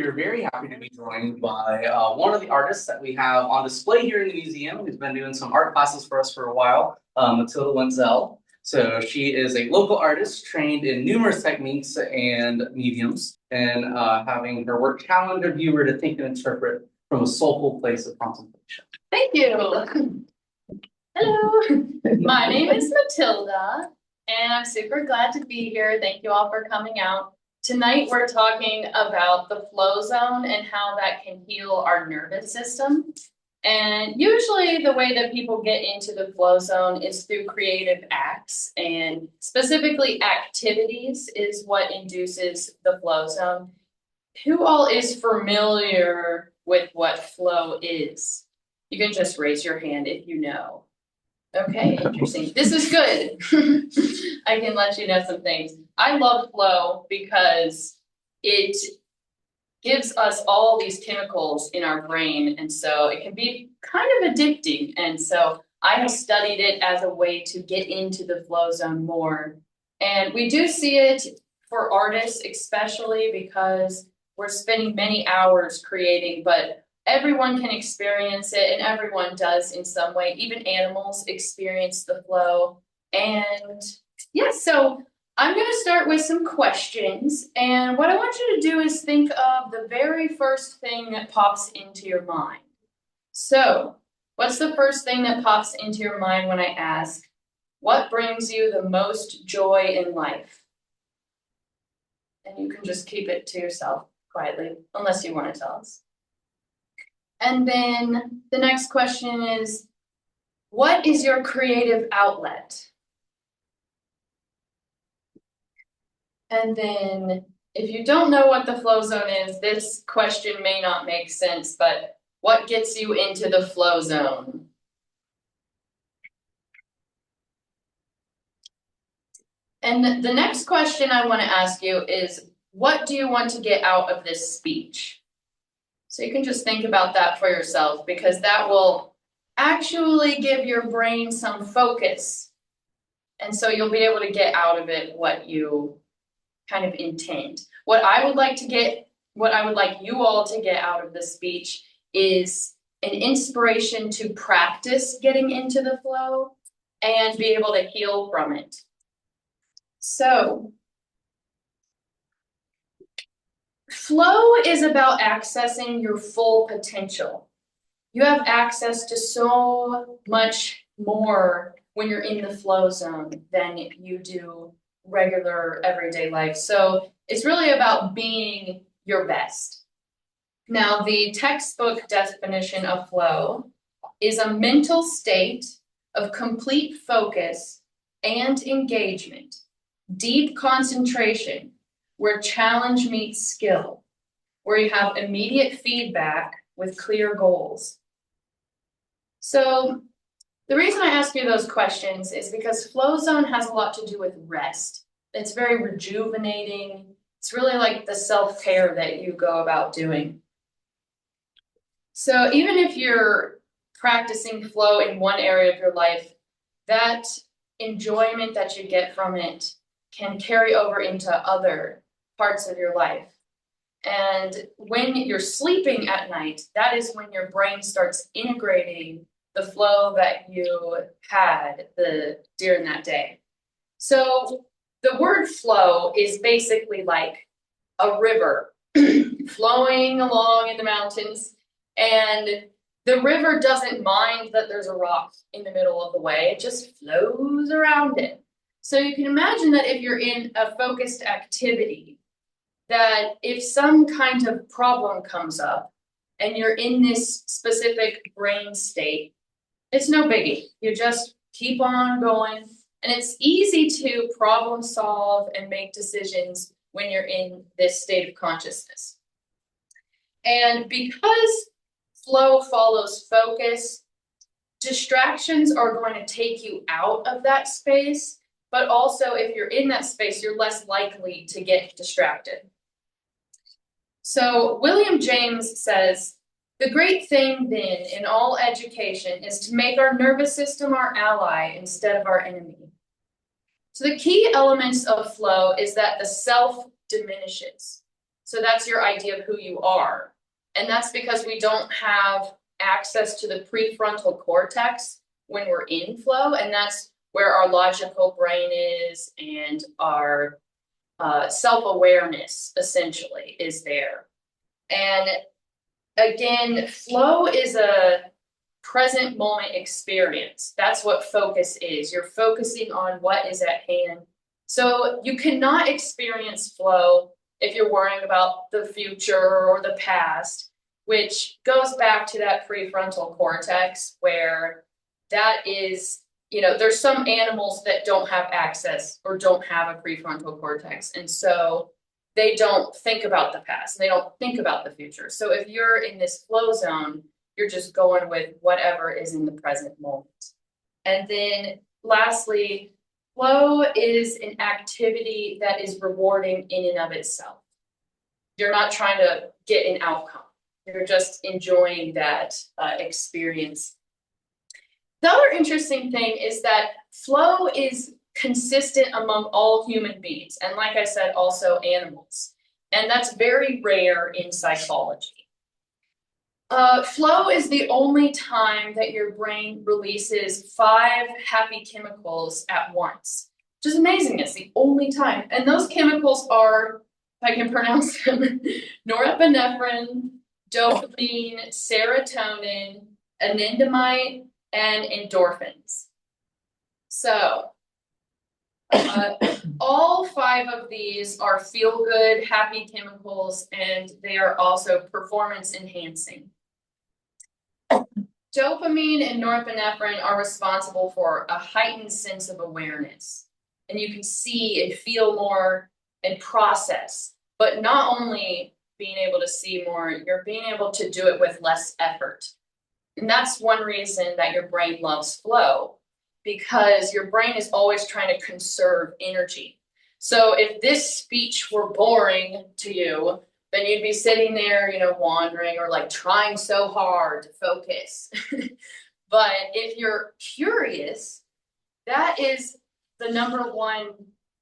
we are very happy to be joined by one of the artists that we have on display here in the museum, who's been doing some art classes for us for a while, Matilda Wenzel. So she is a local artist trained in numerous techniques and mediums, and having her work challenge a viewer to think and interpret from a soulful place of contemplation. Thank you. Hello, my name is Matilda, and I'm super glad to be here. Thank you all for coming out. Tonight we're talking about the flow zone and how that can heal our nervous system. And usually the way that people get into the flow zone is through creative acts, and specifically activities is what induces the flow zone. Who all is familiar with what flow is? You can just raise your hand if you know. Okay, interesting. This is good. I can let you know some things. I love flow because it gives us all these chemicals in our brain, and so it can be kind of addicting. And so I have studied it as a way to get into the flow zone more. And we do see it for artists, especially because we're spending many hours creating, but everyone can experience it, and everyone does in some way. Even animals experience the flow. And yeah, so I'm going to start with some questions. And what I want you to do is think of the very first thing that pops into your mind. So, what's the first thing that pops into your mind when I ask, what brings you the most joy in life? And you can just keep it to yourself quietly, unless you want to tell us. And then the next question is, what is your creative outlet? And then if you don't know what the flow zone is, this question may not make sense, but what gets you into the flow zone? And the next question I want to ask you is, what do you want to get out of this speech? So you can just think about that for yourself, because that will actually give your brain some focus. And so you'll be able to get out of it what you kind of intend. What I would like you all to get out of this speech is an inspiration to practice getting into the flow and be able to heal from it. So, flow is about accessing your full potential. You have access to so much more when you're in the flow zone than you do regular everyday life. So it's really about being your best. Now, the textbook definition of flow is a mental state of complete focus and engagement, deep concentration, where challenge meets skill, where you have immediate feedback with clear goals. So the reason I ask you those questions is because flow zone has a lot to do with rest. It's very rejuvenating. It's really like the self-care that you go about doing. So even if you're practicing flow in one area of your life, that enjoyment that you get from it can carry over into other parts of your life. And when you're sleeping at night, that is when your brain starts integrating the flow that you had during that day. So the word flow is basically like a river flowing along in the mountains, and the river doesn't mind that there's a rock in the middle of the way. It just flows around it. So you can imagine that if you're in a focused activity, that if some kind of problem comes up and you're in this specific brain state, it's no biggie. You just keep on going. And it's easy to problem solve and make decisions when you're in this state of consciousness. And because flow follows focus, distractions are going to take you out of that space. But also, if you're in that space, you're less likely to get distracted. So William James says, the great thing then in all education is to make our nervous system our ally instead of our enemy. So the key elements of flow is that the self diminishes. So that's your idea of who you are. And that's because we don't have access to the prefrontal cortex when we're in flow, and that's where our logical brain is, and our self-awareness essentially is there. And again, flow is a present moment experience. That's what focus is. You're focusing on what is at hand. So you cannot experience flow if you're worrying about the future or the past, which goes back to that prefrontal cortex, where that is, there's some animals that don't have access or don't have a prefrontal cortex. And so they don't think about the past. They don't think about the future. So if you're in this flow zone, you're just going with whatever is in the present moment. And then lastly, flow is an activity that is rewarding in and of itself. You're not trying to get an outcome. You're just enjoying that experience. The other interesting thing is that flow is consistent among all human beings, and like I said, also animals. And that's very rare in psychology. Flow is the only time that your brain releases 5 happy chemicals at once, which is amazing. It's the only time. And those chemicals are, if I can pronounce them, norepinephrine, dopamine, serotonin, anandamide, and endorphins. So all 5 of these are feel-good, happy chemicals, and they are also performance-enhancing. Dopamine and norepinephrine are responsible for a heightened sense of awareness, and you can see and feel more and process, but not only being able to see more, you're being able to do it with less effort. And that's one reason that your brain loves flow, because your brain is always trying to conserve energy. So if this speech were boring to you, then you'd be sitting there, wandering or like trying so hard to focus. But if you're curious, that is the number one.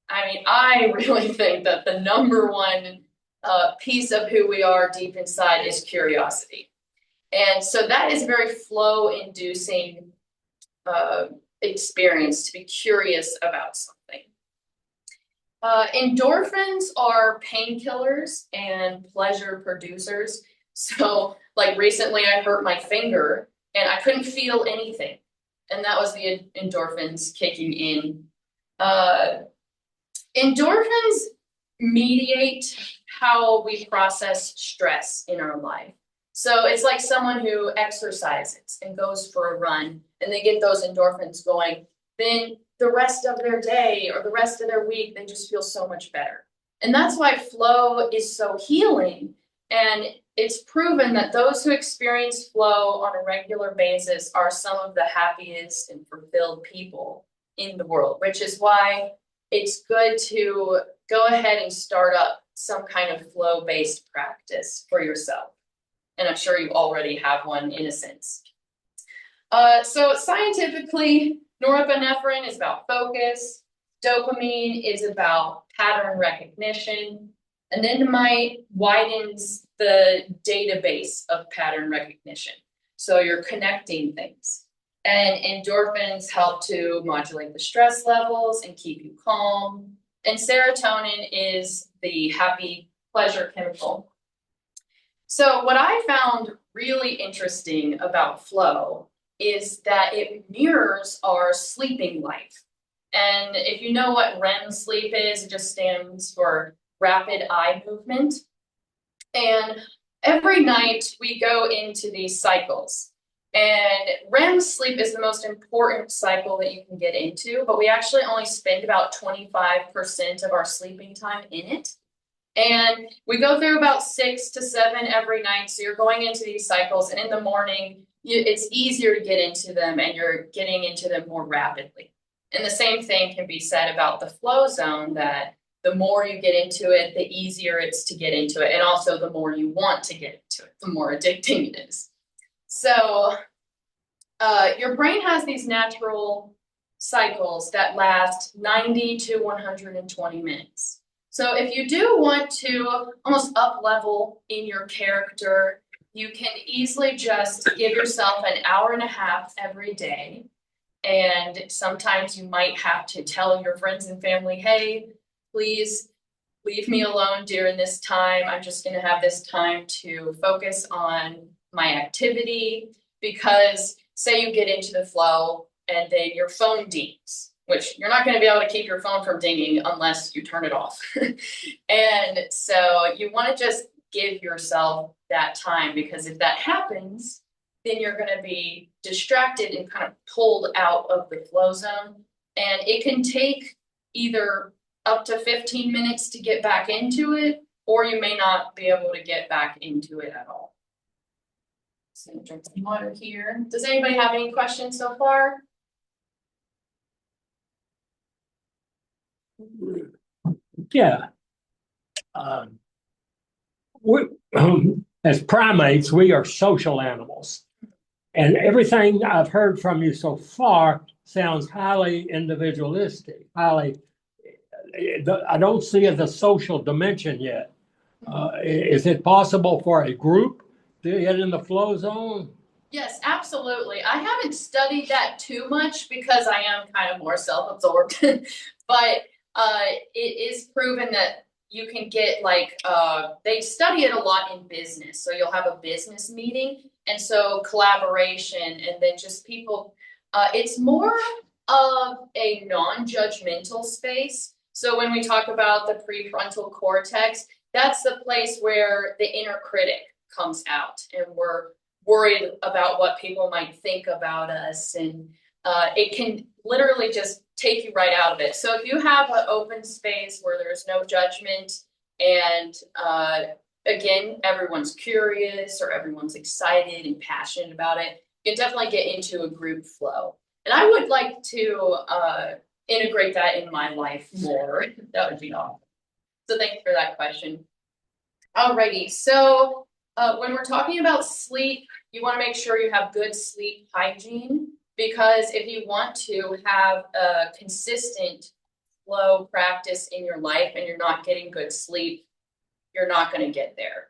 I really think that the number one piece of who we are deep inside is curiosity. And so that is a very flow-inducing experience, to be curious about something. Endorphins are painkillers and pleasure producers. So like recently I hurt my finger and I couldn't feel anything. And that was the endorphins kicking in. Endorphins mediate how we process stress in our life. So it's like someone who exercises and goes for a run and they get those endorphins going, then the rest of their day or the rest of their week, they just feel so much better. And that's why flow is so healing. And it's proven that those who experience flow on a regular basis are some of the happiest and fulfilled people in the world, which is why it's good to go ahead and start up some kind of flow-based practice for yourself. And I'm sure you already have one in a sense. So scientifically, norepinephrine is about focus. Dopamine is about pattern recognition. Anandamide widens the database of pattern recognition. So you're connecting things. And endorphins help to modulate the stress levels and keep you calm. And serotonin is the happy pleasure chemical. So what I found really interesting about flow is that it mirrors our sleeping life. And if you know what REM sleep is, it just stands for rapid eye movement. And every night we go into these cycles. And REM sleep is the most important cycle that you can get into, but we actually only spend about 25% of our sleeping time in it. And we go through about 6 to 7 every night. So you're going into these cycles, and in the morning, it's easier to get into them, and you're getting into them more rapidly. And the same thing can be said about the flow zone, that the more you get into it, the easier it's to get into it. And also the more you want to get into it, the more addicting it is. So your brain has these natural cycles that last 90 to 120 minutes. So if you do want to almost up level in your character, you can easily just give yourself an hour and a half every day. And sometimes you might have to tell your friends and family, hey, please leave me alone during this time. I'm just going to have this time to focus on my activity. Because say you get into the flow and then your phone dings, which you're not going to be able to keep your phone from dinging unless you turn it off. And so you want to just give yourself that time, because if that happens, then you're going to be distracted and kind of pulled out of the flow zone. And it can take either up to 15 minutes to get back into it, or you may not be able to get back into it at all. So drink some water here. Does anybody have any questions so far? Yeah. We, as primates, we are social animals. And everything I've heard from you so far sounds highly individualistic, highly, I don't see the social dimension yet. Is it possible for a group to get in the flow zone? Yes, absolutely. I haven't studied that too much because I am kind of more self-absorbed, but it is proven that you can get they study it a lot in business. So you'll have a business meeting, and so collaboration, and then just people, it's more of a non-judgmental space. So when we talk about the prefrontal cortex, that's the place where the inner critic comes out, and we're worried about what people might think about us, and it can literally just take you right out of it. So if you have an open space where there's no judgment, and again, everyone's curious or everyone's excited and passionate about it, you can definitely get into a group flow. And I would like to integrate that in my life more. That would be awesome. So thanks for that question. Alrighty, so when we're talking about sleep, you want to make sure you have good sleep hygiene, because if you want to have a consistent flow practice in your life and you're not getting good sleep, you're not going to get there.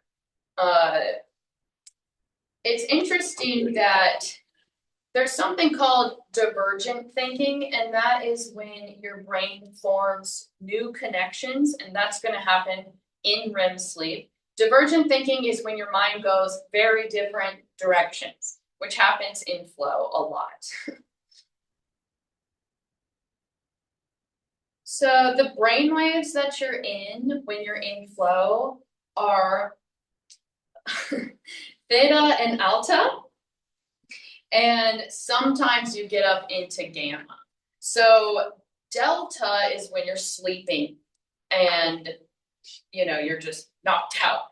It's interesting that there's something called divergent thinking, and that is when your brain forms new connections, and that's going to happen in REM sleep. Divergent thinking is when your mind goes very different directions, which happens in flow a lot. So the brain waves that you're in when you're in flow are theta and alpha, and sometimes you get up into gamma. So delta is when you're sleeping and you're just knocked out.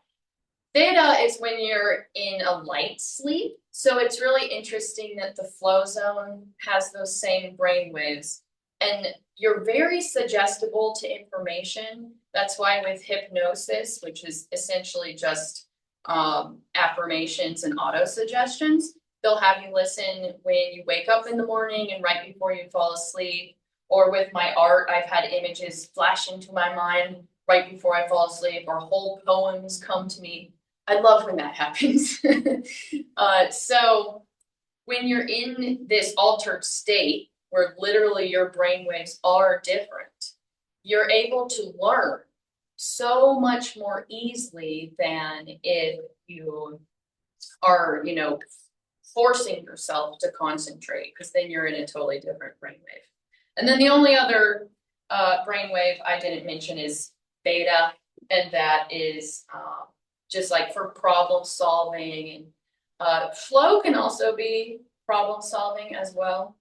Theta is when you're in a light sleep. So it's really interesting that the flow zone has those same brain waves. And you're very suggestible to information. That's why with hypnosis, which is essentially just affirmations and auto-suggestions, they'll have you listen when you wake up in the morning and right before you fall asleep. Or with my art, I've had images flash into my mind right before I fall asleep, or whole poems come to me. I love when that happens. So when you're in this altered state where literally your brain waves are different, you're able to learn so much more easily than if you are, forcing yourself to concentrate, because then you're in a totally different brainwave. And then the only other brainwave I didn't mention is beta, and that is just like for problem solving. And flow can also be problem solving as well.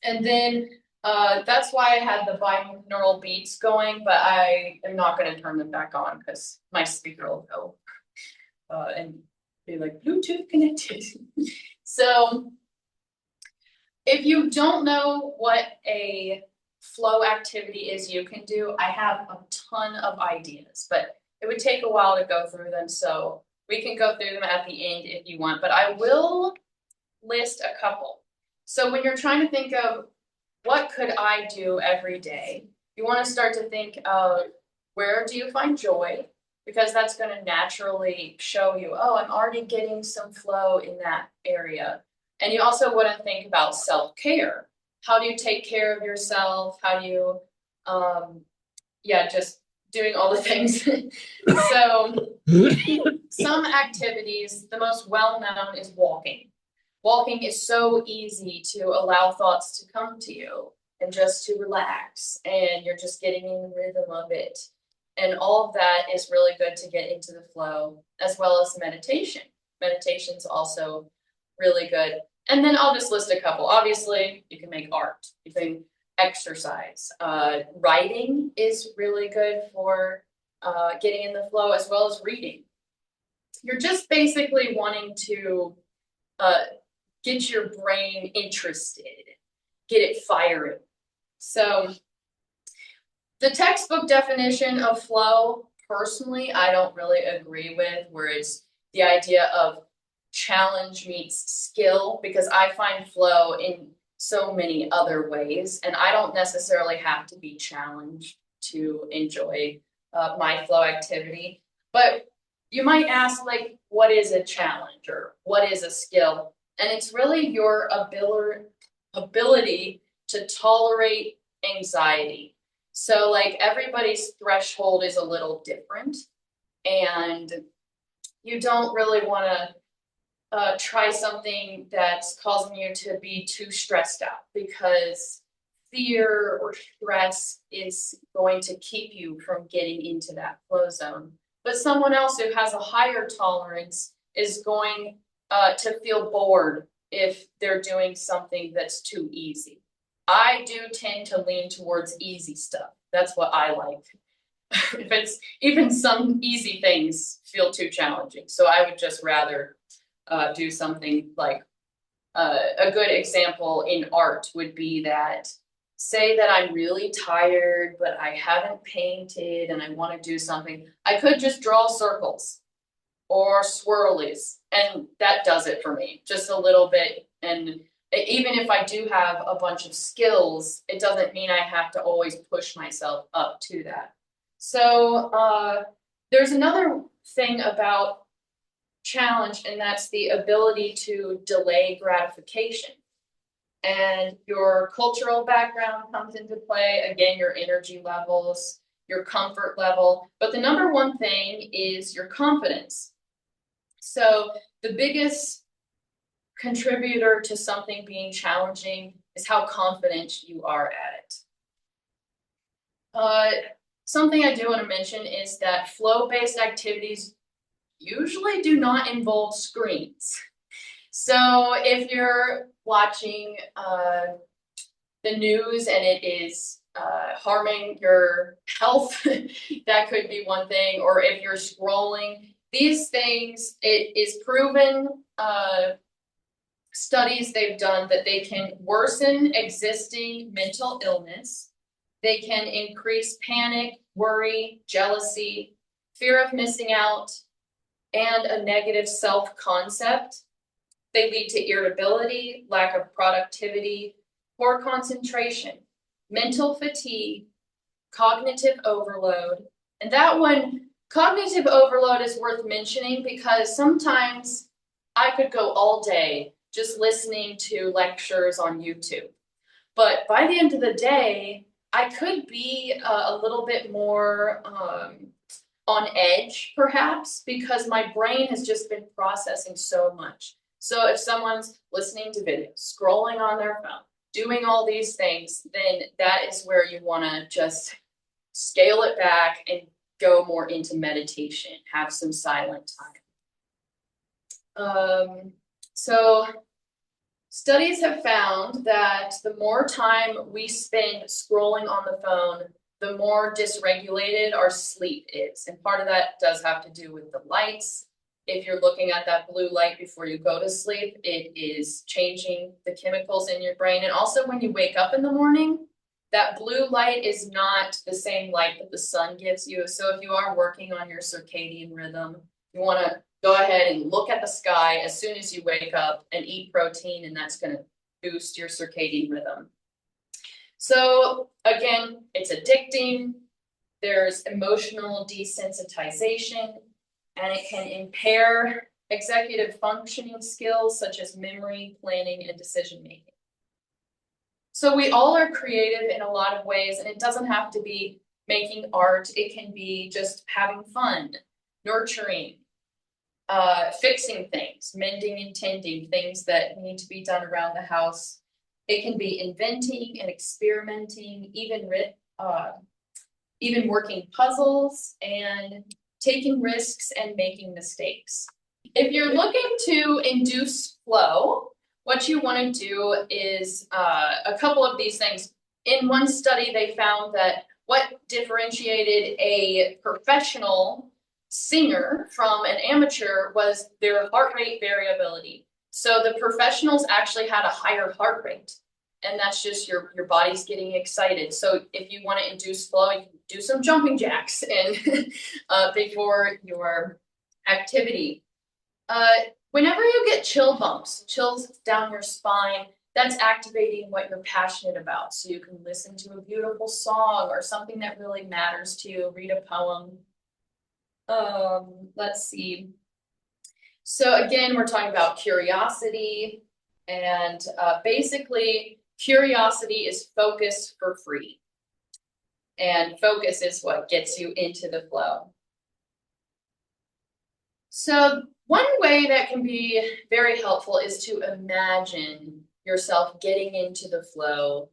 And then that's why I had the binaural beats going, but I am not going to turn them back on because my speaker will go and be like Bluetooth connected. So if you don't know what a flow activity is you can do, I have a ton of ideas, but it would take a while to go through them. So we can go through them at the end if you want, but I will list a couple. So when you're trying to think of what could I do every day, you want to start to think of Where do you find joy? Because that's going to naturally show you, oh, I'm already getting some flow in that area. And you also want to think about self-care. How do you take care of yourself? How do you, just doing all the things. So some activities, the most well-known is walking. Walking is so easy to allow thoughts to come to you and just to relax, and you're just getting in the rhythm of it. And all of that is really good to get into the flow, as well as meditation. Meditation's also really good. And then I'll just list a couple. Obviously, you can make art, you can exercise. Writing is really good for getting in the flow, as well as reading. You're just basically wanting to get your brain interested, get it firing. So the textbook definition of flow, personally, I don't really agree with, where it's the idea of challenge meets skill, because I find flow in so many other ways, and I don't necessarily have to be challenged to enjoy my flow activity. But you might ask, like, what is a challenge or what is a skill? And it's really your ability to tolerate anxiety. So like everybody's threshold is a little different, and you don't really want to try something that's causing you to be too stressed out, because fear or stress is going to keep you from getting into that flow zone. But someone else who has a higher tolerance is going to feel bored if they're doing something that's too easy. I do tend to lean towards easy stuff. That's what I like. If it's even some easy things feel too challenging. So I would just rather do something like a good example in art would be that, say that I'm really tired, but I haven't painted and I want to do something. I could just draw circles or swirlies, and that does it for me, just a little bit. And even if I do have a bunch of skills, it doesn't mean I have to always push myself up to that. So there's another thing about challenge, and that's the ability to delay gratification. And your cultural background comes into play, again, your energy levels, your comfort level. But the number one thing is your confidence. So the biggest contributor to something being challenging is how confident you are at it. Something I do want to mention is that flow-based activities usually do not involve screens. So if you're watching the news and it is harming your health, that could be one thing. Or if you're scrolling, these things, it is proven, studies they've done, that they can worsen existing mental illness. They can increase panic, worry, jealousy, fear of missing out, and a negative self-concept. They lead to irritability, lack of productivity, poor concentration, mental fatigue, cognitive overload. And that one, cognitive overload, is worth mentioning because sometimes I could go all day just listening to lectures on YouTube. But by the end of the day, I could be a little bit more on edge, perhaps, because my brain has just been processing so much. So if someone's listening to videos, scrolling on their phone, doing all these things, then that is where you want to just scale it back and go more into meditation, have some silent time. So studies have found that the more time we spend scrolling on the phone, the more dysregulated our sleep is. And part of that does have to do with the lights. If you're looking at that blue light before you go to sleep, it is changing the chemicals in your brain. And also when you wake up in the morning, that blue light is not the same light that the sun gives you. So if you are working on your circadian rhythm, you want to go ahead and look at the sky as soon as you wake up and eat protein, and that's going to boost your circadian rhythm. So again, it's addicting. There's emotional desensitization, and it can impair executive functioning skills such as memory, planning, and decision making. So we all are creative in a lot of ways, and it doesn't have to be making art. It can be just having fun, nurturing, fixing things, mending and tending, things that need to be done around the house. It can be inventing and experimenting, even working puzzles and taking risks and making mistakes. If you're looking to induce flow, what you want to do is a couple of these things. In one study, they found that what differentiated a professional singer from an amateur was their heart rate variability. So the professionals actually had a higher heart rate, and that's just your body's getting excited. So if you want to induce flow, you can do some jumping jacks and before your activity. Whenever you get chill bumps, chills down your spine, that's activating what you're passionate about. So you can listen to a beautiful song or something that really matters to you, read a poem. Let's see. So again, we're talking about curiosity, and basically curiosity is focus for free. And focus is what gets you into the flow. So one way that can be very helpful is to imagine yourself getting into the flow,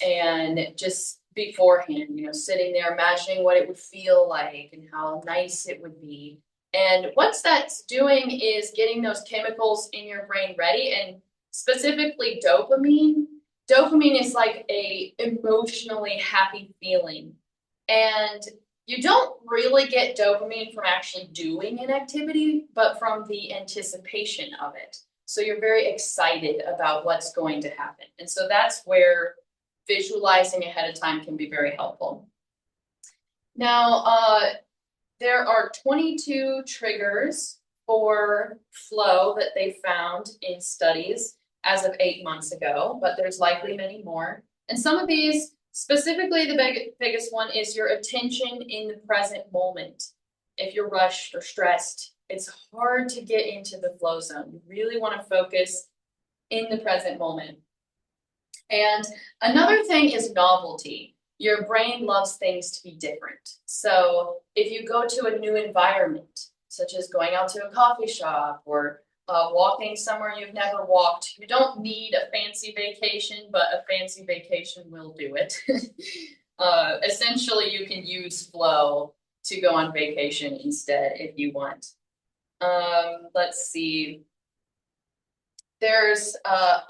and just beforehand, sitting there, imagining what it would feel like and how nice it would be. And what that's doing is getting those chemicals in your brain ready, and specifically dopamine. Dopamine is like a emotionally happy feeling. And you don't really get dopamine from actually doing an activity, but from the anticipation of it. So you're very excited about what's going to happen. And so that's where visualizing ahead of time can be very helpful. Now, there are 22 triggers for flow that they found in studies as of 8 months ago, but there's likely many more. And some of these, specifically the biggest one, is your attention in the present moment. If you're rushed or stressed, it's hard to get into the flow zone. You really want to focus in the present moment. And another thing is novelty. Your brain loves things to be different. So if you go to a new environment, such as going out to a coffee shop or walking somewhere you've never walked, you don't need a fancy vacation, but a fancy vacation will do it. Essentially, you can use flow to go on vacation instead if you want. Let's see. There's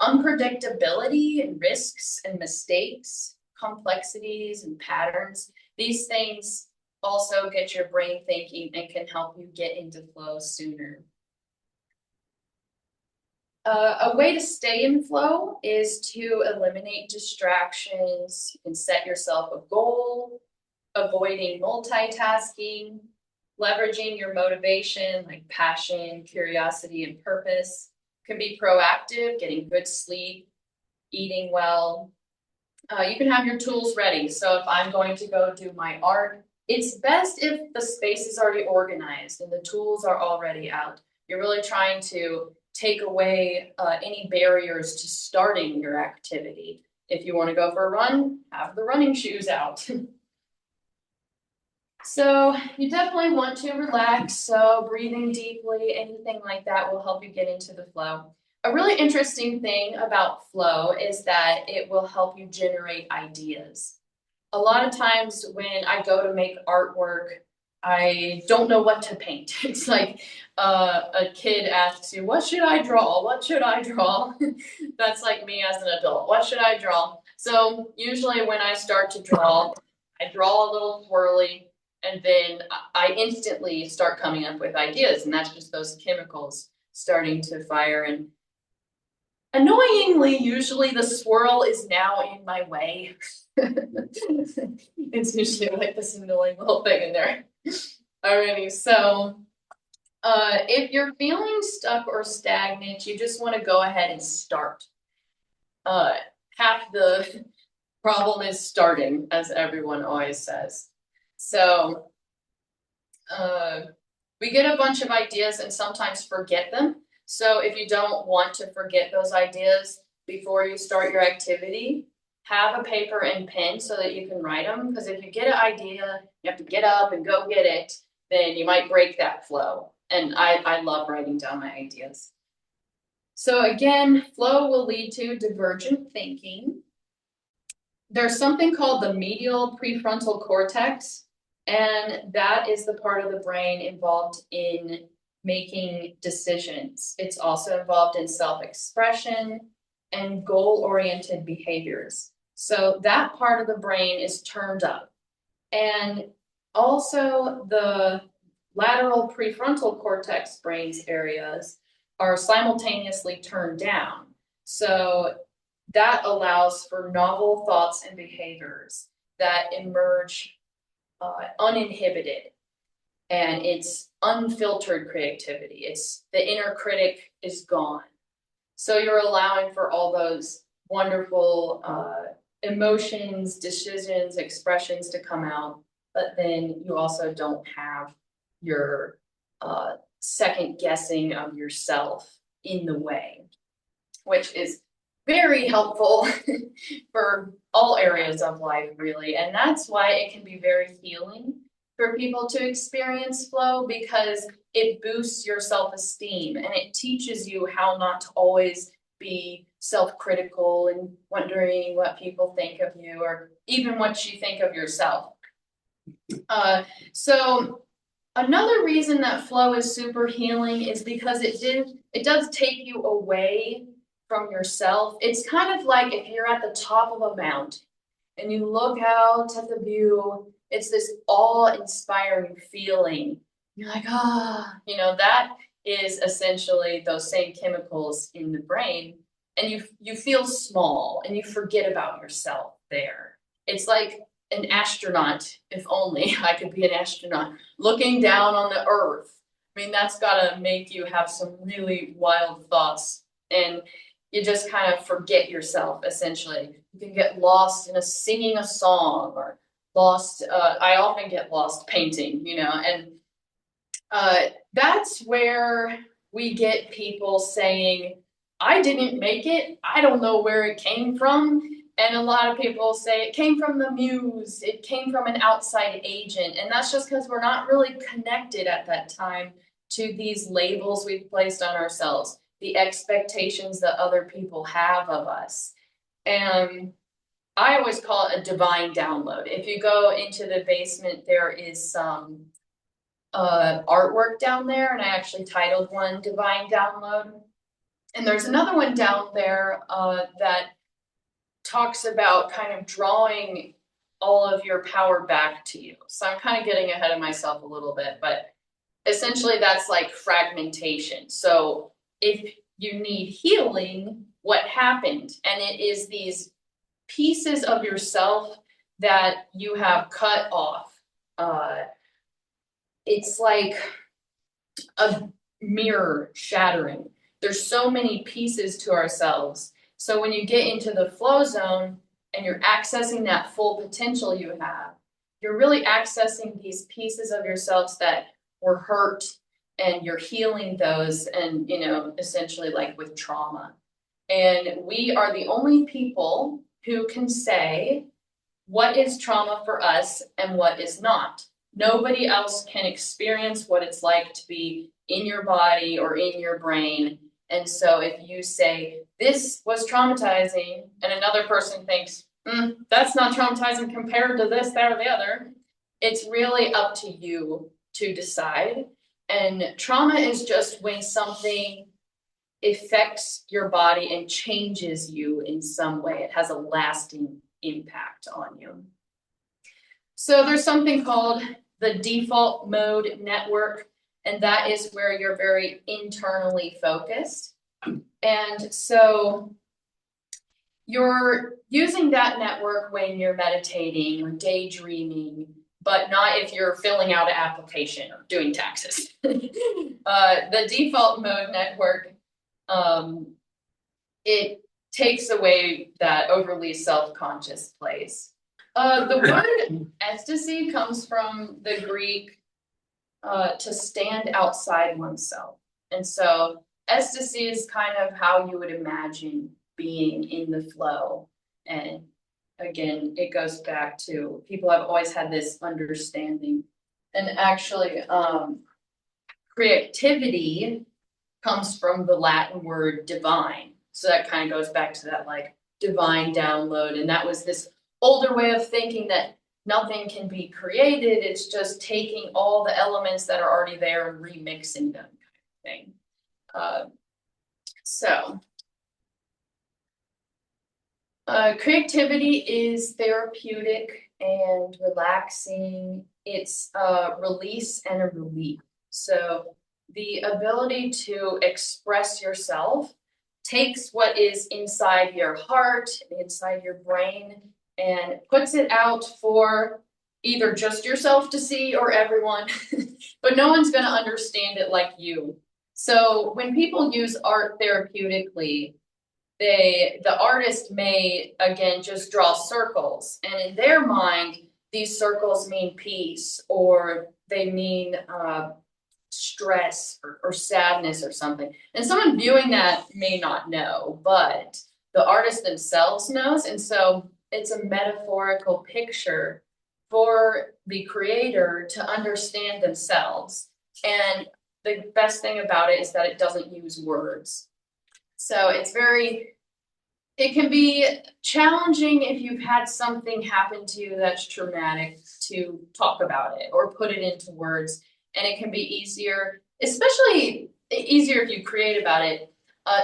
unpredictability and risks and mistakes, complexities and patterns. These things also get your brain thinking and can help you get into flow sooner. A way to stay in flow is to eliminate distractions. You can set yourself a goal, avoiding multitasking, leveraging your motivation like passion, curiosity, and purpose. Can be proactive, getting good sleep, eating well. You can have your tools ready. So if I'm going to go do my art, it's best if the space is already organized and the tools are already out. You're really trying to take away any barriers to starting your activity. If you want to go for a run, have the running shoes out. So you definitely want to relax, so breathing deeply, anything like that will help you get into the flow. A really interesting thing about flow is that it will help you generate ideas. A lot of times when I go to make artwork, I don't know what to paint. It's like a kid asks you, what should I draw? What should I draw? That's like me as an adult. What should I draw? So usually when I start to draw, I draw a little swirly, and then I instantly start coming up with ideas, and that's just those chemicals starting to fire. And annoyingly, usually the swirl is now in my way. It's usually like this annoying little thing in there. Alrighty, so if you're feeling stuck or stagnant, you just want to go ahead and start. Half the problem is starting, as everyone always says. So we get a bunch of ideas and sometimes forget them. So if you don't want to forget those ideas before you start your activity, have a paper and pen so that you can write them. Because if you get an idea, you have to get up and go get it, then you might break that flow. And I love writing down my ideas. So again, flow will lead to divergent thinking. There's something called the medial prefrontal cortex, and that is the part of the brain involved in making decisions. It's also involved in self-expression and goal-oriented behaviors. So that part of the brain is turned up. And also the lateral prefrontal cortex brain's areas are simultaneously turned down. So that allows for novel thoughts and behaviors that emerge uninhibited. And it's unfiltered creativity. It's the inner critic is gone. So you're allowing for all those wonderful emotions, decisions, expressions to come out, but then you also don't have your second guessing of yourself in the way, which is very helpful for all areas of life, really. And that's why it can be very healing for people to experience flow, because it boosts your self-esteem and it teaches you how not to always be self-critical and wondering what people think of you or even what you think of yourself. So another reason that flow is super healing is because it does take you away from yourself. It's kind of like if you're at the top of a mountain and you look out at the view, it's this awe-inspiring feeling. You're like, that is essentially those same chemicals in the brain. And you feel small and you forget about yourself there. It's like an astronaut, if only I could be an astronaut, looking down on the earth. I mean, that's gotta make you have some really wild thoughts, and you just kind of forget yourself, essentially. You can get lost in singing a song, or lost, I often get lost painting, and that's where we get people saying, I didn't make it, I don't know where it came from. And a lot of people say it came from the muse, it came from an outside agent. And that's just because we're not really connected at that time to these labels we've placed on ourselves, the expectations that other people have of us. And I always call it a divine download. If you go into the basement, there is some artwork down there, and I actually titled one Divine Download. And there's another one down there that talks about kind of drawing all of your power back to you. So I'm kind of getting ahead of myself a little bit, but essentially that's like fragmentation. So if you need healing, what happened? And it is these pieces of yourself that you have cut off. It's like a mirror shattering. There's so many pieces to ourselves. So when you get into the flow zone and you're accessing that full potential you have, you're really accessing these pieces of yourselves that were hurt, and you're healing those, and essentially like with trauma. And we are the only people who can say what is trauma for us and what is not. Nobody else can experience what it's like to be in your body or in your brain. And so if you say, this was traumatizing, and another person thinks, that's not traumatizing compared to this, that, or the other, it's really up to you to decide. And trauma is just when something affects your body and changes you in some way. It has a lasting impact on you. So there's something called the default mode network, and that is where you're very internally focused. And so you're using that network when you're meditating or daydreaming, but not if you're filling out an application or doing taxes. The default mode network, it takes away that overly self-conscious place. The word ecstasy comes from the Greek, to stand outside oneself. And so ecstasy is kind of how you would imagine being in the flow. And again, it goes back to people have always had this understanding. And actually, creativity comes from the Latin word divine. So that kind of goes back to that like divine download. And that was this older way of thinking that nothing can be created. It's just taking all the elements that are already there and remixing them, kind of thing. So creativity is therapeutic and relaxing. It's a release and a relief. So the ability to express yourself takes what is inside your heart, inside your brain, and puts it out for either just yourself to see or everyone, but no one's going to understand it like you. So when people use art therapeutically, the artist may again just draw circles, and in their mind, these circles mean peace, or they mean stress or sadness or something. And someone viewing that may not know, but the artist themselves knows. And so it's a metaphorical picture for the creator to understand themselves. And the best thing about it is that it doesn't use words. So it can be challenging if you've had something happen to you that's traumatic to talk about it or put it into words. And it can be easier, especially easier if you create about it.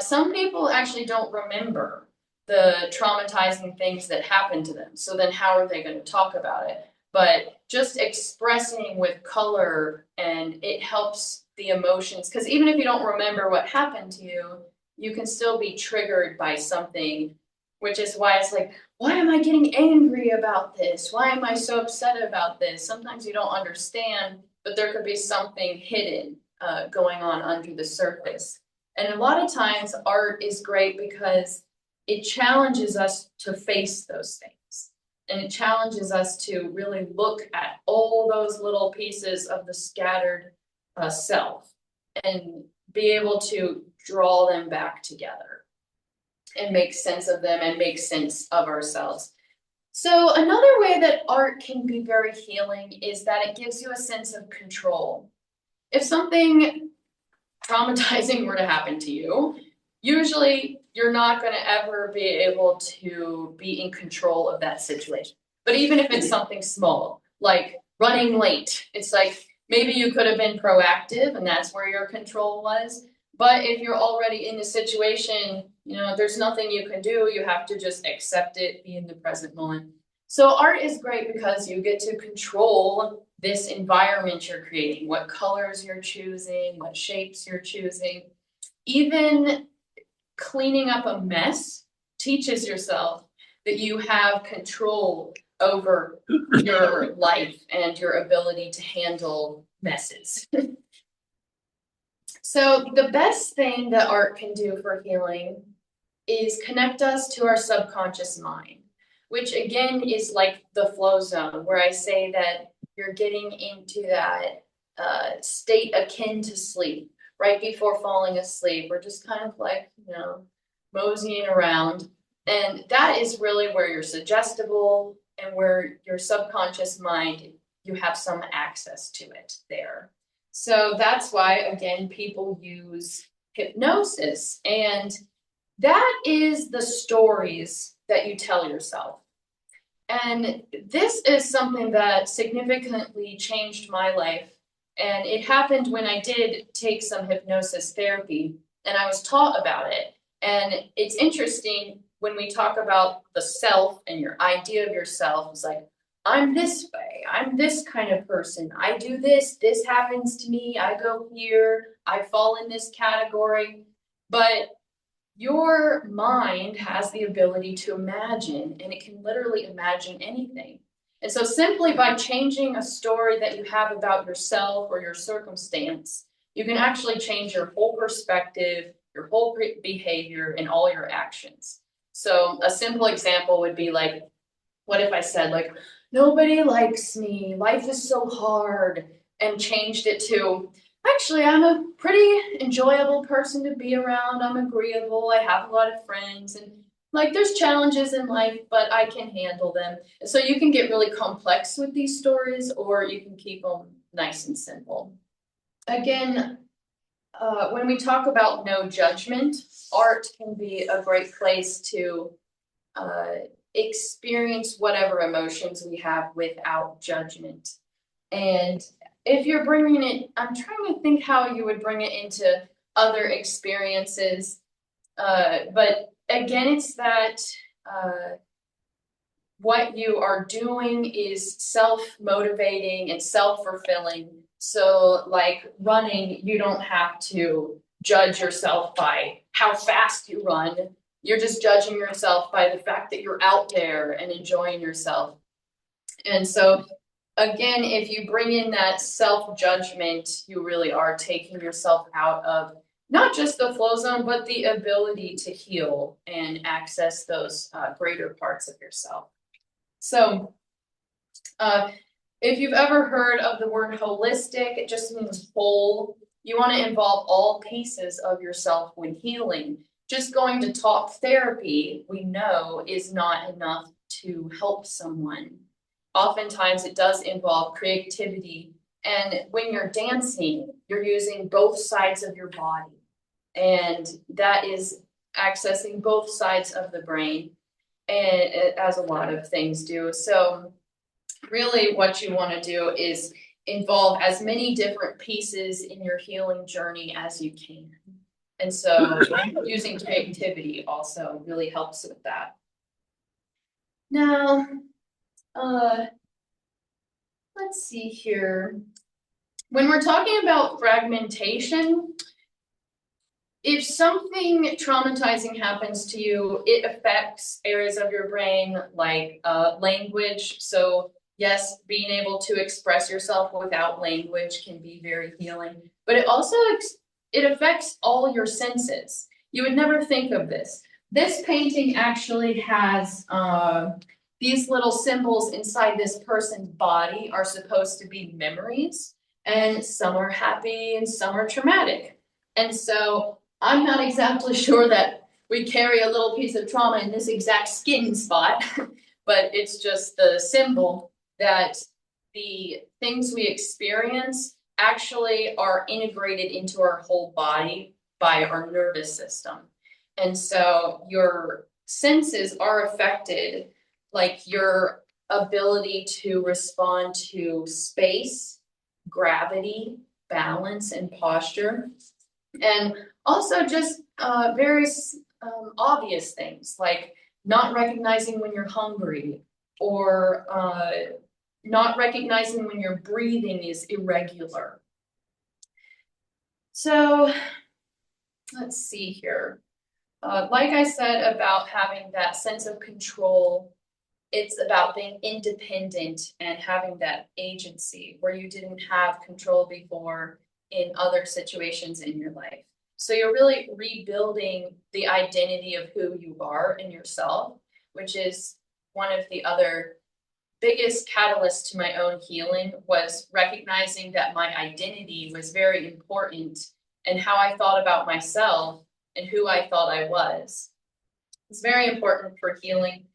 Some people actually don't remember the traumatizing things that happened to them. So then how are they going to talk about it? But just expressing with color, and it helps the emotions. Because even if you don't remember what happened to you, you can still be triggered by something, which is why it's like, why am I getting angry about this? Why am I so upset about this? Sometimes you don't understand, but there could be something hidden going on under the surface. And a lot of times art is great because it challenges us to face those things. And it challenges us to really look at all those little pieces of the scattered self and be able to draw them back together and make sense of them and make sense of ourselves. So another way that art can be very healing is that it gives you a sense of control. If something traumatizing were to happen to you, usually you're not going to ever be able to be in control of that situation. But even if it's something small, like running late, it's like maybe you could have been proactive and that's where your control was. But if you're already in the situation, there's nothing you can do. You have to just accept it, be in the present moment. So art is great because you get to control this environment you're creating, what colors you're choosing, what shapes you're choosing. Even cleaning up a mess teaches yourself that you have control over your life and your ability to handle messes. So the best thing that art can do for healing is connect us to our subconscious mind, which again is like the flow zone, where I say that you're getting into that state akin to sleep, right before falling asleep. We're just kind of like, moseying around. And that is really where you're suggestible and where your subconscious mind, you have some access to it there. So that's why, again, people use hypnosis. And that is the stories that you tell yourself. And this is something that significantly changed my life. And it happened when I did take some hypnosis therapy and I was taught about it. And it's interesting when we talk about the self and your idea of yourself. It's like, I'm this way, I'm this kind of person, I do this happens to me, I go here, I fall in this category. But your mind has the ability to imagine, and it can literally imagine anything. And so simply by changing a story that you have about yourself or your circumstance, you can actually change your whole perspective, your whole behavior, and all your actions. So a simple example would be like, What if I said like, nobody likes me, life is so hard, and changed it to, actually, I'm a pretty enjoyable person to be around, I'm agreeable, I have a lot of friends, and like there's challenges in life, but I can handle them. So you can get really complex with these stories, or you can keep them nice and simple. Again, when we talk about no judgment, art can be a great place to uh, experience whatever emotions we have without judgment. And if you're bringing it, I'm trying to think how you would bring it into other experiences. But again, it's that what you are doing is self-motivating and self-fulfilling. So like running, you don't have to judge yourself by how fast you run. You're just judging yourself by the fact that you're out there and enjoying yourself. And so again, if you bring in that self-judgment, you really are taking yourself out of not just the flow zone, but the ability to heal and access those greater parts of yourself. So if you've ever heard of the word holistic, it just means whole. You want to involve all pieces of yourself when healing. Just going to talk therapy, we know, is not enough to help someone. Oftentimes it does involve creativity. And when you're dancing, you're using both sides of your body. And that is accessing both sides of the brain, and as a lot of things do. So really what you want to do is involve as many different pieces in your healing journey as you can. And so using creativity also really helps with that. Now, let's see here. When we're talking about fragmentation, if something traumatizing happens to you, it affects areas of your brain like language. So yes, being able to express yourself without language can be very healing, but it also it affects all your senses. You would never think of this. This painting actually has these little symbols inside this person's body are supposed to be memories, and some are happy and some are traumatic. And so I'm not exactly sure that we carry a little piece of trauma in this exact skin spot, but it's just the symbol that the things we experience actually are integrated into our whole body by our nervous system. And so your senses are affected, like your ability to respond to space, gravity, balance, and posture. And also just various obvious things like not recognizing when you're hungry, or not recognizing when your breathing is irregular. So let's see here. Like I said about having that sense of control, it's about being independent and having that agency where you didn't have control before in other situations in your life. So you're really rebuilding the identity of who you are in yourself, which is one of the other biggest catalysts to my own healing, was recognizing that my identity was very important and how I thought about myself and who I thought I was. It's very important for healing.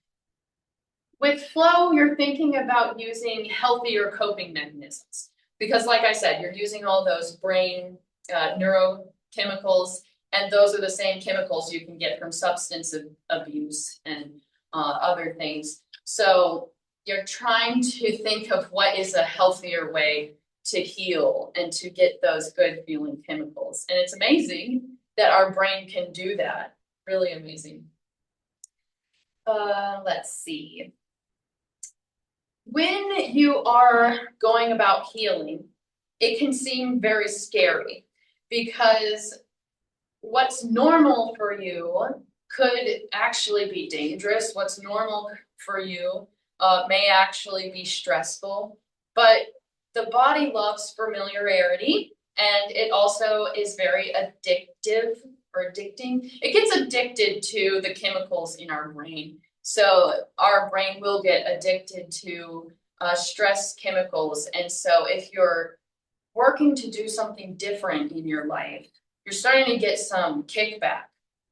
With flow, you're thinking about using healthier coping mechanisms because, like I said, you're using all those brain neurochemicals, and those are the same chemicals you can get from substance abuse and other things. So you're trying to think of what is a healthier way to heal and to get those good feeling chemicals. And it's amazing that our brain can do that. Really amazing. Let's see. When you are going about healing, it can seem very scary because what's normal for you could actually be dangerous. What's normal for you may actually be stressful, but the body loves familiarity, and it also is very addictive or addicting. It gets addicted to the chemicals in our brain. So our brain will get addicted to stress chemicals. And so if you're working to do something different in your life, you're starting to get some kickback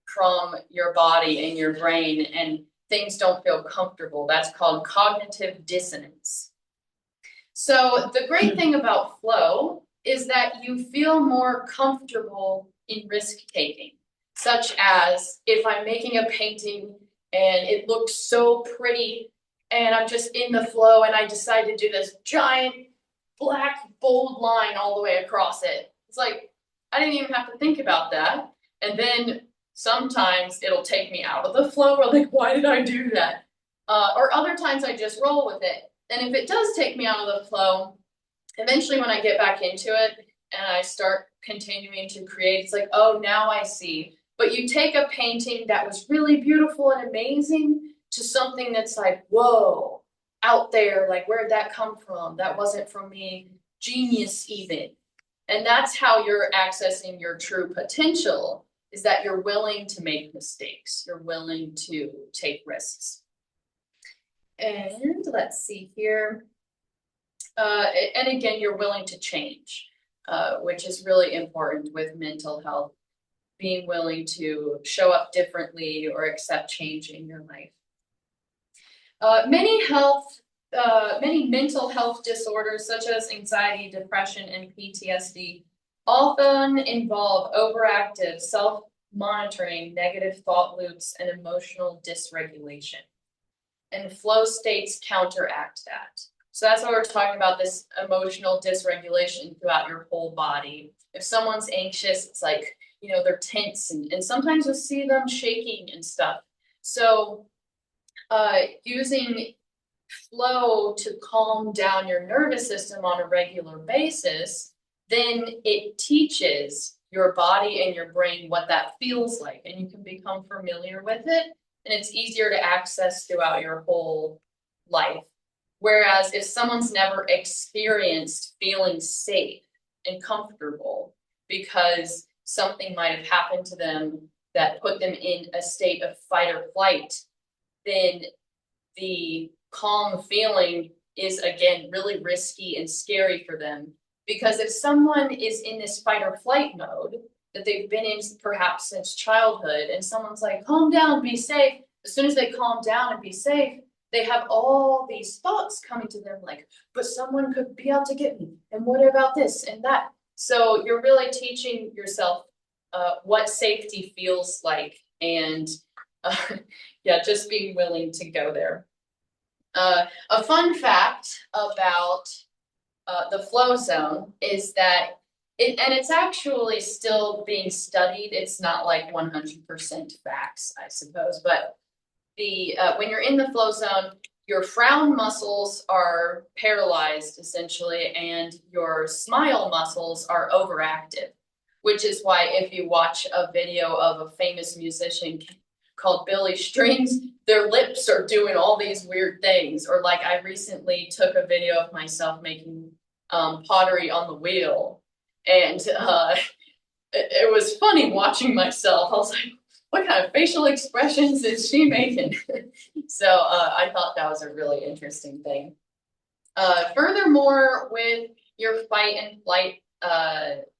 from your body and your brain, and things don't feel comfortable. That's called cognitive dissonance. So the great thing about flow is that you feel more comfortable in risk taking, such as if I'm making a painting and it looks so pretty and I'm just in the flow and I decide to do this giant black bold line all the way across it. It's like, I didn't even have to think about that. And then sometimes it'll take me out of the flow. Or like, why did I do that? Or other times I just roll with it. And if it does take me out of the flow, eventually when I get back into it and I start continuing to create, it's like, oh, now I see. But you take a painting that was really beautiful and amazing to something that's like, whoa, out there, like, where'd that come from? That wasn't from me. Genius even. And that's how you're accessing your true potential, is that you're willing to make mistakes. You're willing to take risks. And let's see here. And again, you're willing to change, which is really important with mental health, being willing to show up differently or accept change in your life. Many mental health disorders such as anxiety, depression, and PTSD often involve overactive self-monitoring, negative thought loops, and emotional dysregulation. And flow states counteract that. So that's why we're talking about this emotional dysregulation throughout your whole body. If someone's anxious, it's like, you know, they're tense, and sometimes you'll see them shaking and stuff. So using flow to calm down your nervous system on a regular basis, then it teaches your body and your brain what that feels like, and you can become familiar with it, and it's easier to access throughout your whole life. Whereas if someone's never experienced feeling safe and comfortable because something might have happened to them that put them in a state of fight or flight, then the calm feeling is, again, really risky and scary for them. Because if someone is in this fight or flight mode that they've been in perhaps since childhood, and someone's like, calm down, be safe. As soon as they calm down and be safe, they have all these thoughts coming to them like, but someone could be out to get me. And what about this and that? So you're really teaching yourself what safety feels like, and yeah, just being willing to go there. A fun fact about the flow zone is that it's actually still being studied. It's not like 100% facts, I suppose, but when you're in the flow zone, your frown muscles are paralyzed essentially, and your smile muscles are overactive, which is why if you watch a video of a famous musician called Billy Strings, their lips are doing all these weird things. Or like I recently took a video of myself making pottery on the wheel, and it was funny watching myself. I was like, what kind of facial expressions is she making? So I thought that was a really interesting thing. Furthermore, with your fight and flight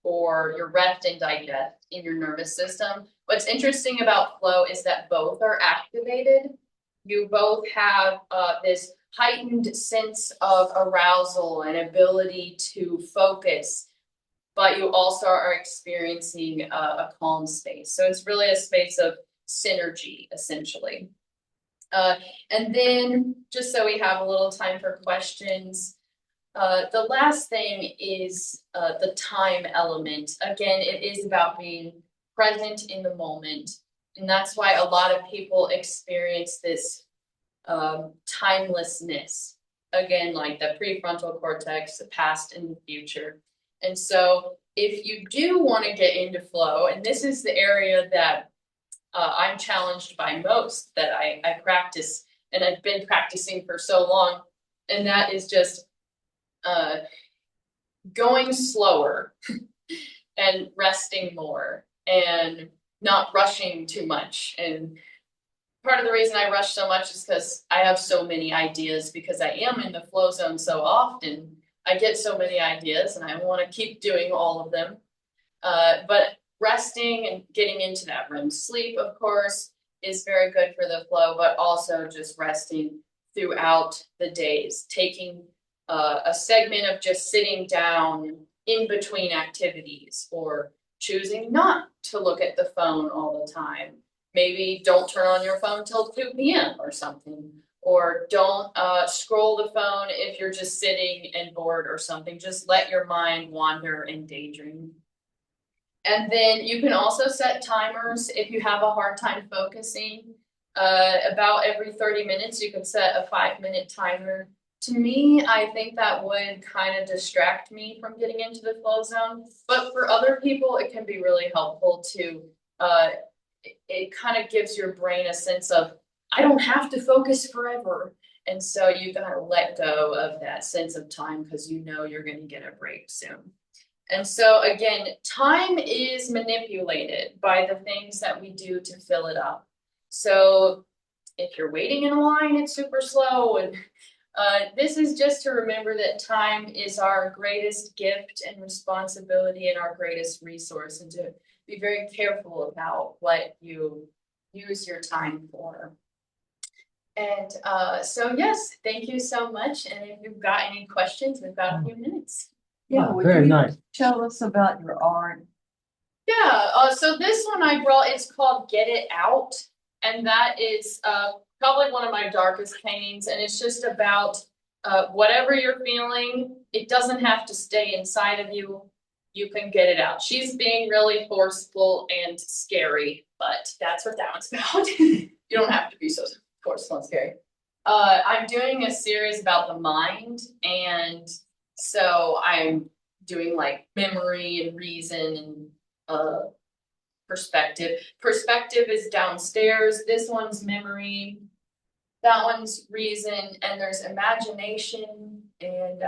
or your rest and digest in your nervous system, what's interesting about flow is that both are activated. You both have this heightened sense of arousal and ability to focus, but you also are experiencing a calm space. So it's really a space of synergy, essentially. And then, just so we have a little time for questions, the last thing is the time element. Again, it is about being present in the moment. And that's why a lot of people experience this timelessness. Again, like the prefrontal cortex, the past and the future. And so if you do want to get into flow, and this is the area that I'm challenged by most, that I practice, and I've been practicing for so long, and that is just going slower and resting more and not rushing too much and part of the reason I rush so much is because I have so many ideas because I am in the flow zone so often. I get so many ideas and I want to keep doing all of them. But resting and getting into that REM sleep, of course, is very good for the flow, but also just resting throughout the days, taking a segment of just sitting down in between activities or choosing not to look at the phone all the time. Maybe don't turn on your phone till 2 p.m. or something, or don't scroll the phone if you're just sitting and bored or something. Just let your mind wander and daydream. And then you can also set timers if you have a hard time focusing. About every 30 minutes, you can set a 5-minute timer. To me, I think that would kind of distract me from getting into the flow zone. But for other people, it can be really helpful to, it kind of gives your brain a sense of, I don't have to focus forever. And so you gotta let go of that sense of time because you know you're gonna get a break soon. And so again, time is manipulated by the things that we do to fill it up. So if you're waiting in a line, it's super slow. And this is just to remember that time is our greatest gift and responsibility and our greatest resource, and to be very careful about what you use your time for. And so yes, thank you so much. And if you've got any questions, we've got a few minutes. Yeah, Oh, would very you nice. tell us about your art? Yeah, so this one I brought, it's called Get It Out. And that is probably one of my darkest paintings. And it's just about whatever you're feeling, it doesn't have to stay inside of you. You can get it out. She's being really forceful and scary, but that's what that one's about. You don't have to be so forceful and scary. I'm doing a series about the mind, and so I'm doing like memory and reason and perspective. Perspective is downstairs. This one's memory. That one's reason, and there's imagination, and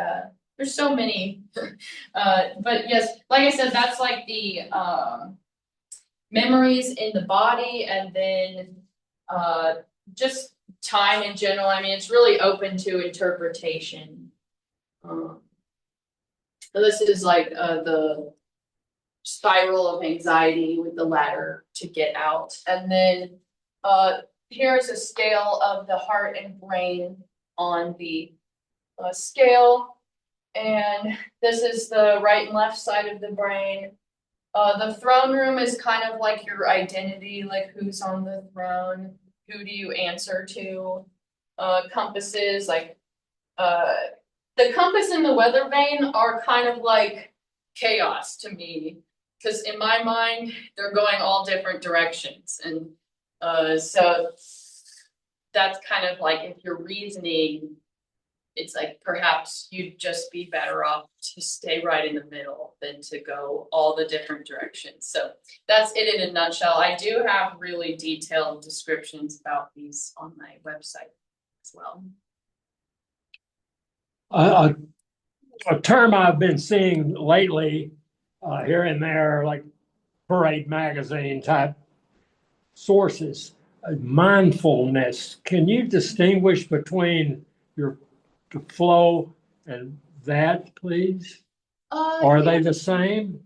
there's so many. But yes, like I said, that's like the memories in the body, and then just time in general. I mean, it's really open to interpretation. So this is like the spiral of anxiety with the ladder to get out. And then here's a scale of the heart and brain on the scale. And this is the right and left side of the brain. The throne room is kind of like your identity, like who's on the throne, who do you answer to. Compasses, like the compass and the weather vane are kind of like chaos to me, because in my mind, they're going all different directions. And so that's kind of like, if you're reasoning, it's like perhaps you'd just be better off to stay right in the middle than to go all the different directions. So that's it in a nutshell. I do have really detailed descriptions about these on my website as well. A term I've been seeing lately, here and there, like Parade magazine type sources, mindfulness. Can you distinguish between your flow and that, please? Are they the same?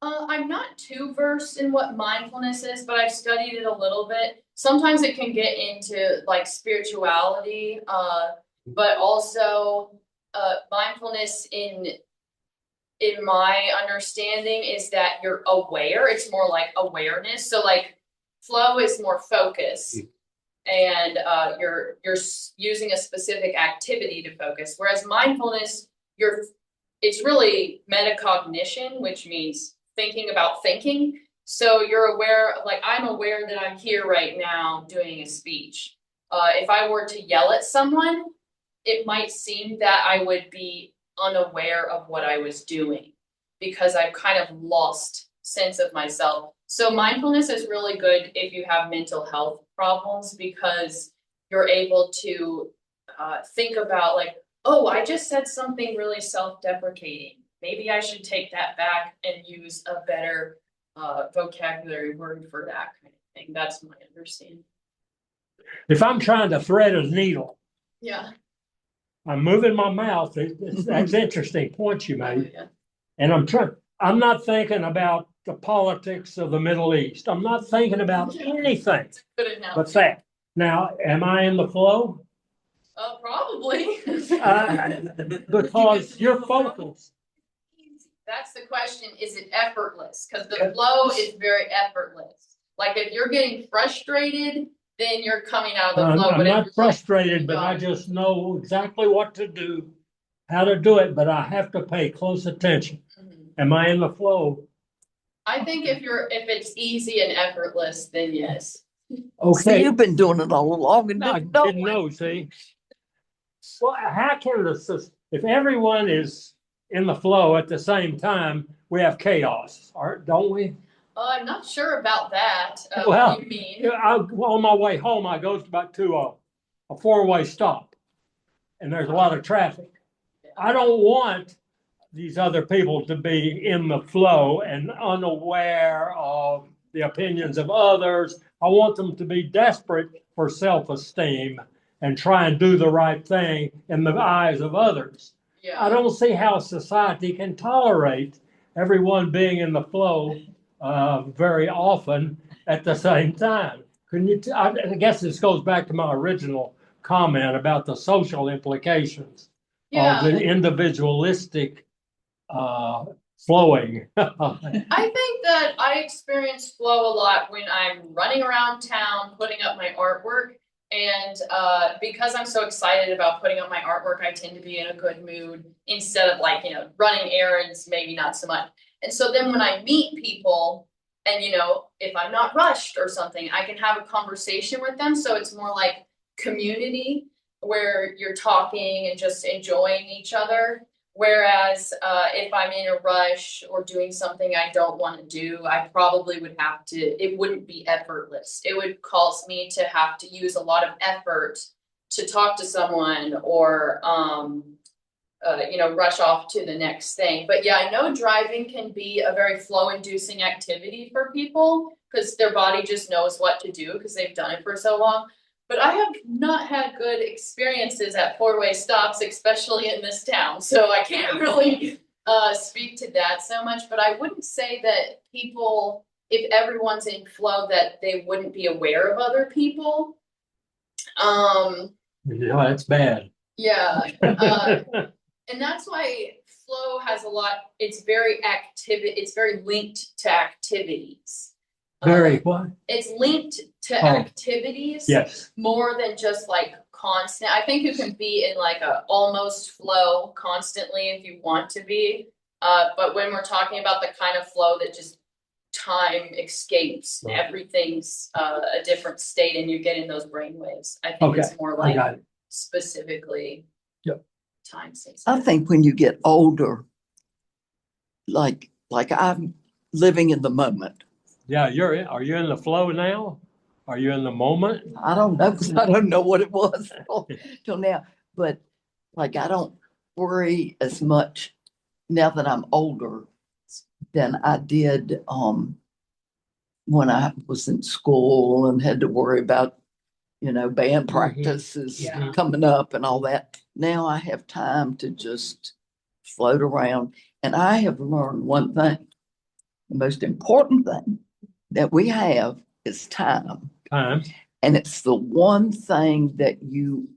I'm not too versed in what mindfulness is, but I've studied it a little bit. Sometimes it can get into like spirituality, but also mindfulness in my understanding is that you're aware. It's more like awareness. So like flow is more focus, and you're using a specific activity to focus. Whereas mindfulness, it's really metacognition, which means thinking about thinking. So you're aware, like I'm aware that I'm here right now doing a speech. If I were to yell at someone, it might seem that I would be unaware of what I was doing because I've kind of lost sense of myself. So mindfulness is really good if you have mental health problems, because you're able to think about like, oh, I just said something really self-deprecating. Maybe I should take that back and use a better vocabulary word for that kind of thing. That's my understanding. If I'm trying to thread a needle, Yeah. I'm moving my mouth. That's interesting point you Oh, made. yeah. And I'm not thinking about the politics of the Middle East. I'm not thinking about anything Good enough. but that. Now, am I in the flow? Probably. Because you're focused. That's the question. Is it effortless? Because the flow is very effortless. Like if you're getting frustrated, then you're coming out of the flow. I'm But if not you're frustrated, but I like, just know exactly what to do, how to do it, but I have to pay close attention. Mhm. Am I in the flow? I think if it's easy and effortless, then yes. See, Okay. you've been doing it all along and No, I didn't know didn't it. know, see? Well, how can if everyone is in the flow at the same time, we have chaos, don't we? I'm not sure about that. Well, What do you mean? On my way home, I go back to a four-way stop, and there's a lot of traffic. I don't want these other people to be in the flow and unaware of the opinions of others. I want them to be desperate for self-esteem and try and do the right thing in the eyes of others. I Yeah. don't see how society can tolerate everyone being in the flow very often at the same time. I guess this goes back to my original comment about the social implications of the Yeah. individualistic flowing. I think that I experience flow a lot when I'm running around town putting up my artwork. And because I'm so excited about putting up my artwork, I tend to be in a good mood instead of like, running errands, maybe not so much. And so then when I meet people and, if I'm not rushed or something, I can have a conversation with them. So it's more like community where you're talking and just enjoying each other. Whereas if I'm in a rush or doing something I don't want to do, I probably would have to, it wouldn't be effortless. It would cause me to have to use a lot of effort to talk to someone or, rush off to the next thing. But yeah, I know driving can be a very flow inducing activity for people because their body just knows what to do because they've done it for so long. But I have not had good experiences at four-way stops, especially in this town. So I can't really speak to that so much. But I wouldn't say that people, if everyone's in flow, that they wouldn't be aware of other people. That's bad. Yeah. And that's why flow has a lot, it's very linked to activities. Very what? It's linked to activities. Yes. More than just like constant. I think you can be in like a almost flow constantly if you want to be. But when we're talking about the kind of flow that just time escapes, Right. Everything's a different state and you get in those brain waves. I think it's more I like got it. specifically Yep. time states. I think when you get older, like I'm living in the moment. Yeah, are you in the flow now? Are you in the moment? I don't know, because I don't know what it was till now, but like I don't worry as much now that I'm older than I did when I was in school and had to worry about, band practices Yeah. coming up and all that. Now I have time to just float around. And I have learned one thing. The most important thing that we have is time. Time. And it's the one thing that you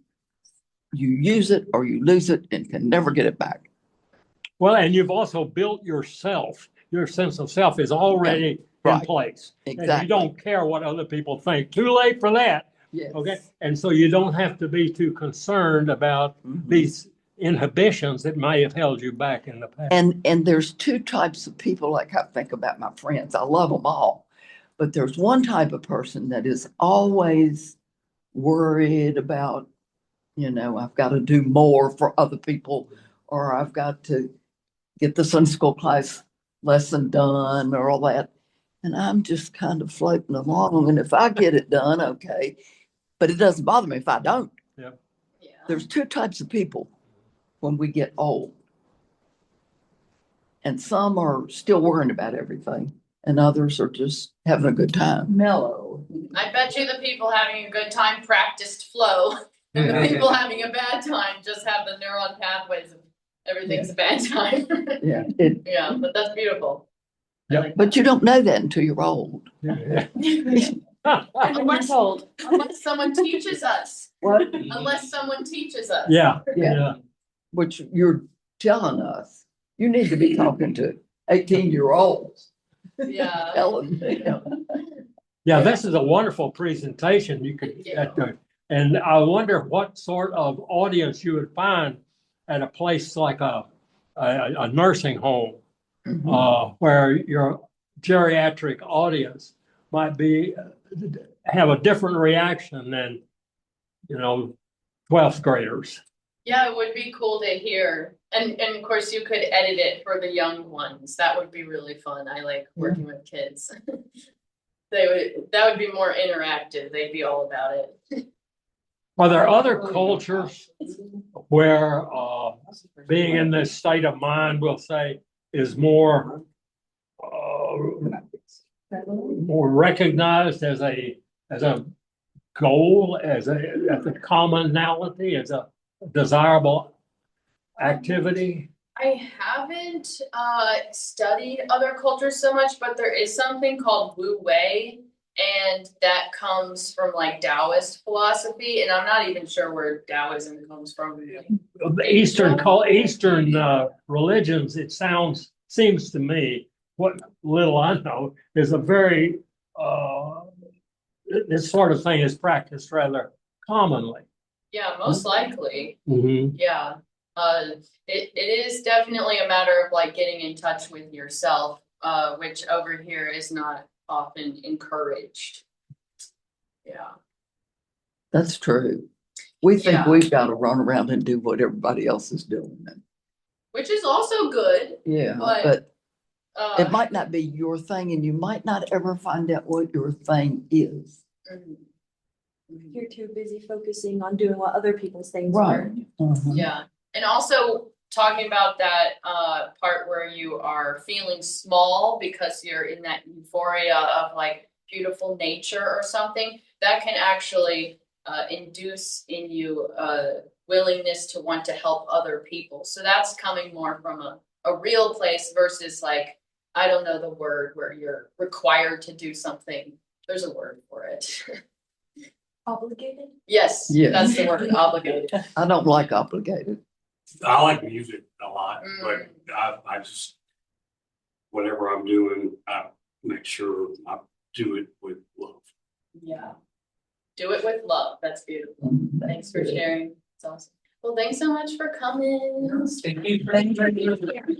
use it or you lose it and can never get it back. Well, and you've also built yourself. Your sense of self is already in place. Exactly. And you don't care what other people think. Too late for that. Yes. Okay. And so you don't have to be too concerned about these inhibitions that may have held you back in the past. And there's two types of people, like I think about my friends. I love them all. But there's one type of person that is always worried about, I've got to do more for other people, or I've got to get the Sunday school class lesson done or all that. And I'm just kind of floating along. And if I get it done, okay. But it doesn't bother me if I don't. Yeah. Yeah. There's two types of people when we get old. And some are still worrying about everything, and others are just having a good time. Mellow. I bet you the people having a good time practiced flow, and the people having a bad time just have the neuron pathways of everything's a bad time. Yeah, Yeah, but that's beautiful. I Yep. like that. but you don't know that until you're old. Unless someone teaches us, What? unless someone teaches us. Yeah, Yeah. yeah. Which you're telling us. You need to be talking to 18-year-olds. Yeah. Telling them. Yeah, this is a wonderful presentation. You could, Thank you. and I wonder what sort of audience you would find at a place like a nursing home, where your geriatric audience might have a different reaction than, 12th graders. Yeah, it would be cool to hear. And of course you could edit it for the young ones. That would be really fun. I like working with kids. That would be more interactive. They'd be all about it. Are there other cultures where being in this state of mind, we'll say, is more recognized as a goal, as a commonality, as a desirable activity? I haven't studied other cultures so much, but there is something called Wu Wei, and that comes from like Taoist philosophy, and I'm not even sure where Taoism comes from. The Eastern religions, it seems to me, what little I know, is a very this sort of thing is practiced rather commonly. Yeah, most likely. Mm-hmm. Yeah. It is definitely a matter of like getting in touch with yourself, which over here is not often encouraged. Yeah. That's true. We think Yeah. we've got to run around and do what everybody else is doing. Which is also good. Yeah, But, but it might not be your thing, and you might not ever find out what your thing is. Mhm. You're too busy focusing on doing what other people's things Right. are. Yeah, and also talking about that part where you are feeling small because you're in that euphoria of like beautiful nature or something, that can actually induce in you a willingness to want to help other people. So that's coming more from a real place versus like, I don't know the word where you're required to do something. There's a word for it. Obligated? Yes, Yes. that's the word, obligated. I don't like obligated. I like music a lot, Mm. but I just, whatever I'm doing, I make sure I do it with love. Yeah. Do it with love. That's beautiful. Thanks for sharing. It's awesome. Well, thanks so much for coming. Thank you.